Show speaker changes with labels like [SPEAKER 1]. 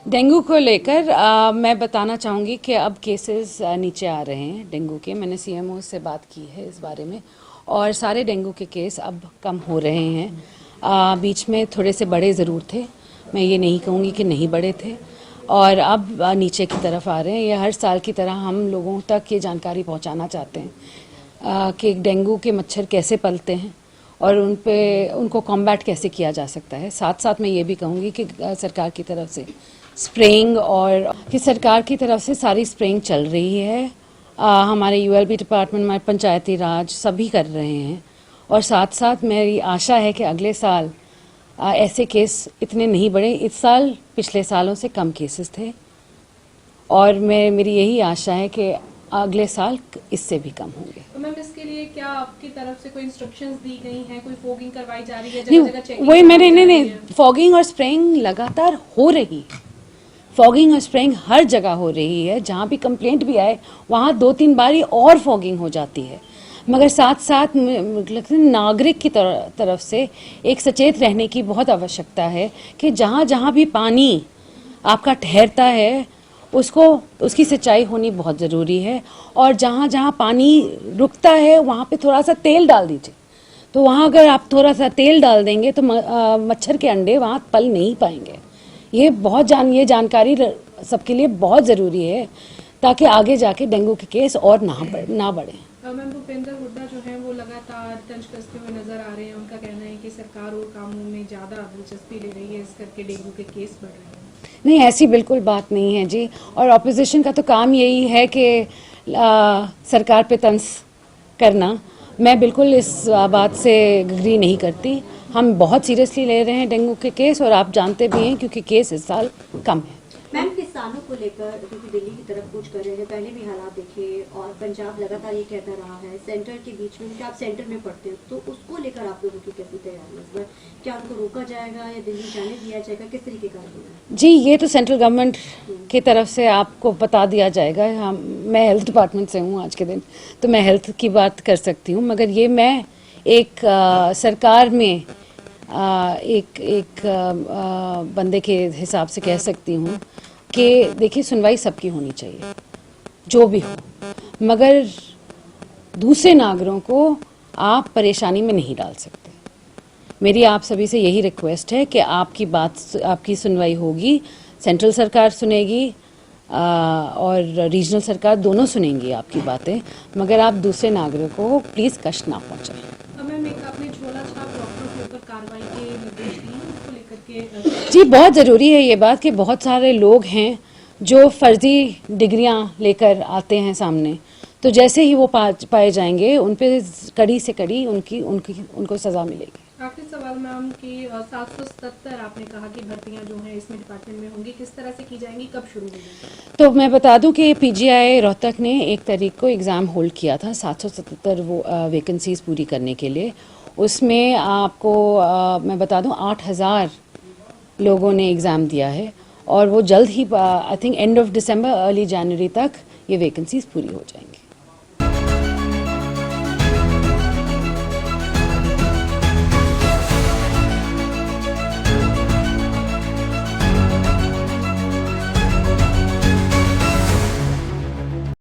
[SPEAKER 1] Dengue को लेकर मैं बताना चाहूँगी कि अब केसेस नीचे आ रहे हैं डेंगू के। मैंने सीएमओ से बात की है इस बारे में और सारे डेंगू के केस अब कम हो रहे हैं। बीच में थोड़े से बड़े ज़रूर थे, मैं ये नहीं कहूँगी कि नहीं बड़े थे, और अब नीचे की तरफ आ रहे हैं। ये हर साल की तरह हम लोगों तक ये जानकारी पहुँचाना चाहते हैं कि डेंगू के मच्छर कैसे पलते हैं और उनको कॉम्बैट कैसे किया जा सकता है। साथ साथ मैं ये भी कहूँगी कि सरकार की तरफ से स्प्रेइंग और कि सरकार की तरफ से सारी स्प्रेइंग चल रही है। हमारे यूएलबी डिपार्टमेंट, हमारे पंचायती राज सभी कर रहे हैं, और साथ साथ मेरी आशा है कि अगले साल ऐसे केस इतने नहीं बढ़े। इस साल पिछले सालों से कम केसेस थे और मेरी यही आशा है कि अगले साल इससे भी कम होंगे।
[SPEAKER 2] तो मैम, इसके लिए क्या आपकी तरफ से कोई इंस्ट्रक्शंस दी गई हैं, कोई फॉगिंग करवाई जा रही है, जगह चेकिंग?
[SPEAKER 1] वही नहीं, फॉगिंग और स्प्रेइंग लगातार हो रही है। फॉगिंग और स्प्रेइंग हर जगह हो रही है। जहाँ भी कंप्लेंट भी आए वहाँ 2-3 बार ही और फॉगिंग हो जाती है। मगर साथ साथ नागरिक की तरफ से एक सचेत रहने की बहुत आवश्यकता है कि जहाँ जहाँ भी पानी आपका ठहरता है उसकी सिंचाई होनी बहुत ज़रूरी है, और जहाँ जहाँ पानी रुकता है वहाँ पे थोड़ा सा तेल डाल दीजिए। तो वहाँ अगर आप थोड़ा सा तेल डाल देंगे तो मच्छर के अंडे वहाँ पल नहीं पाएंगे। ये जानकारी सबके लिए बहुत ज़रूरी है ताकि आगे जाके डेंगू के केस और ना बढ़े।
[SPEAKER 2] मैम, भूपेंद्र हुड्डा जो है वो लगातार तंज कसते हुए नजर आ रहे हैं। उनका कहना है कि सरकार और कामों में ज़्यादा दिलचस्पी ले रही है, इस करके डेंगू के केस बढ़ रहे हैं।
[SPEAKER 1] नहीं, ऐसी बिल्कुल बात नहीं है जी, और ऑपोजिशन का तो काम यही है कि सरकार पे तंज करना। मैं बिल्कुल इस बात से एग्री नहीं करती। हम बहुत सीरियसली ले रहे हैं डेंगू के केस, और आप जानते भी हैं क्योंकि केस इस साल कम है।
[SPEAKER 3] मैम, किसानों को लेकर क्योंकि दिल्ली की तरफ कूच कर रहे हैं, पहले भी हालात देखे, और पंजाब लगातार ये कहता रहा है सेंटर के बीच में, क्योंकि आप सेंटर में पढ़ते हो, तो उसको लेकर आप लोगों की कैसी तैयारी है इस बार? क्या उनको रोका जाएगा या दिल्ली जाने दिया जाएगा, किस तरीके का है?
[SPEAKER 1] जी, ये तो सेंट्रल गवर्नमेंट की तरफ से आपको बता दिया जाएगा। मैं हेल्थ डिपार्टमेंट से हूँ आज के दिन, तो मैं हेल्थ की बात कर सकती हूँ, मगर ये मैं एक सरकार में एक बंदे के हिसाब से कह सकती हूँ कि देखिए, सुनवाई सबकी होनी चाहिए जो भी हो, मगर दूसरे नागरिकों को आप परेशानी में नहीं डाल सकते। मेरी आप सभी से यही रिक्वेस्ट है कि आपकी सुनवाई होगी, सेंट्रल सरकार सुनेगी और रीजनल सरकार दोनों सुनेंगी आपकी बातें, मगर आप दूसरे नागरिकों को प्लीज़ कष्ट ना पहुँचाएं।
[SPEAKER 2] आपने झोला छाप डॉक्टरों के ऊपर कार्रवाई के निर्देश दिए हैं, उसको लेकर के?
[SPEAKER 1] जी, बहुत ज़रूरी है ये बात कि बहुत सारे लोग हैं जो फर्जी डिग्रियां लेकर आते हैं सामने, तो जैसे ही वो पाए जाएंगे उन पे कड़ी से कड़ी उनको सज़ा मिलेगी।
[SPEAKER 2] आखिरी सवाल मैम कि 777 आपने कहा कि भर्तियां जो हैं इसमें डिपार्टमेंट में होंगी, किस तरह से की जाएंगी, कब शुरू होगी?
[SPEAKER 1] तो मैं बता दूं कि पीजीआई रोहतक ने 1 तारीख को एग्ज़ाम होल्ड किया था 777 वैकेंसीज पूरी करने के लिए। उसमें आपको मैं बता दूं 8000 लोगों ने एग्ज़ाम दिया है, और वो जल्द ही I think end of December early January तक ये वैकेंसीज पूरी हो जाएंगी।